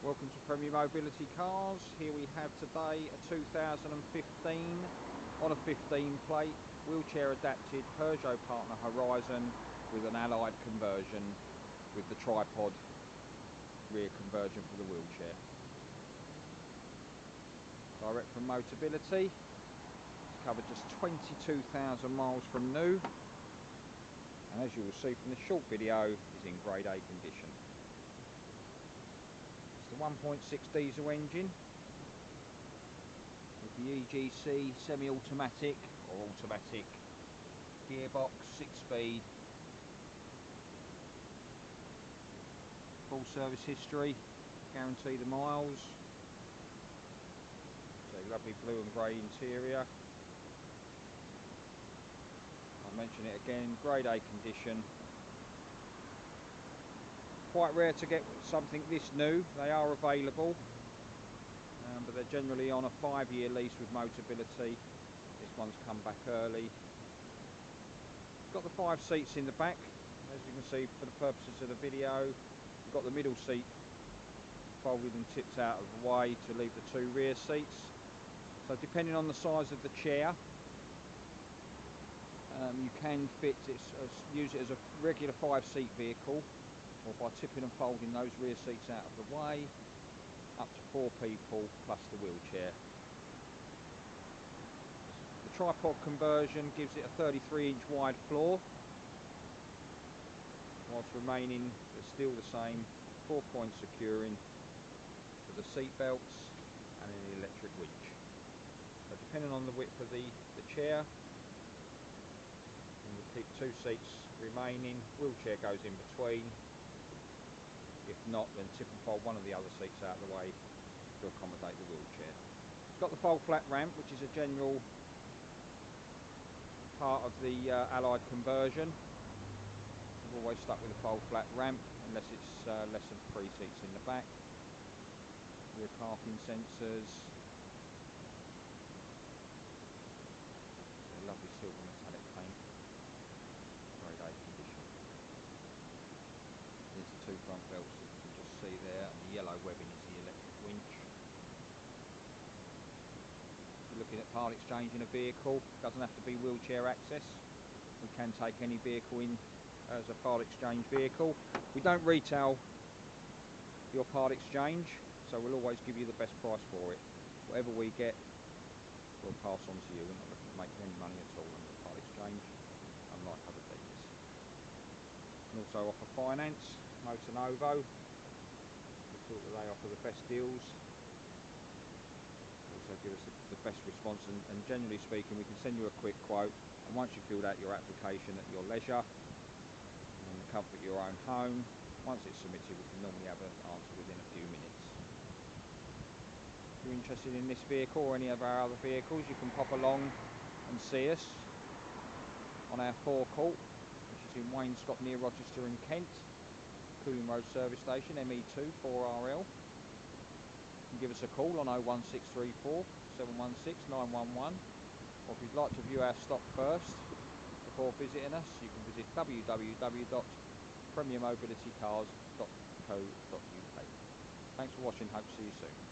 Welcome to Premier Mobility Cars. Here we have today a 2015 on a 15 plate wheelchair adapted Peugeot Partner Horizon with an allied conversion with the tripod rear conversion for the wheelchair. Direct from Motability. It's covered just 22,000 miles from new, and as you will see from the short video, is in grade A condition. The 1.6 diesel engine with the EGC semi-automatic or automatic gearbox, 6-speed, full service history, guarantee the miles. So lovely blue and grey interior. I'll mention it again, grade A condition. Quite rare to get something this new. They are available, but they're generally on a 5-year lease with Motability. This one's come back early. Got the 5 seats in the back, as you can see for the purposes of the video. We've got the middle seat folded and tipped out of the way to leave the 2 rear seats. So depending on the size of the chair, you can use it as a regular 5-seat vehicle, or by tipping and folding those rear seats out of the way, up to 4 people plus the wheelchair. The tripod conversion gives it a 33-inch wide floor, whilst remaining still the same 4-point securing for the seat belts and an electric winch. So depending on the width of the chair, and we'll keep 2 seats remaining, wheelchair goes in between. If not, then tip and fold one of the other seats out of the way to accommodate the wheelchair. It's got the fold flat ramp, which is a general part of the allied conversion. I've always stuck with a fold flat ramp unless it's less than 3 seats in the back. Rear parking sensors. A lovely silver metallic paint. Grade A condition. There's the 2 front belts that you can just see there, and the yellow webbing is the electric winch. If you're looking at part exchanging a vehicle, it doesn't have to be wheelchair access. We can take any vehicle in as a part exchange vehicle. We don't retail your part exchange, so we'll always give you the best price for it. Whatever we get, we'll pass on to you. We're not looking to make any money at all on the part exchange, unlike other dealers. And also offer finance, Motor Novo. We thought that they offer the best deals. Also give us the best response, and generally speaking, we can send you a quick quote, and once you've filled out your application at your leisure, and in the comfort of your own home, once it's submitted, we can normally have an answer within a few minutes. If you're interested in this vehicle or any of our other vehicles, you can pop along and see us on our forecourt, which is in Wainscott near Rochester in Kent, Cooling Road Service Station, ME2 4RL. You can give us a call on 01634 716 911, or if you'd like to view our stock first before visiting us, you can visit www.premiermobilitycars.co.uk. Thanks for watching, hope to see you soon.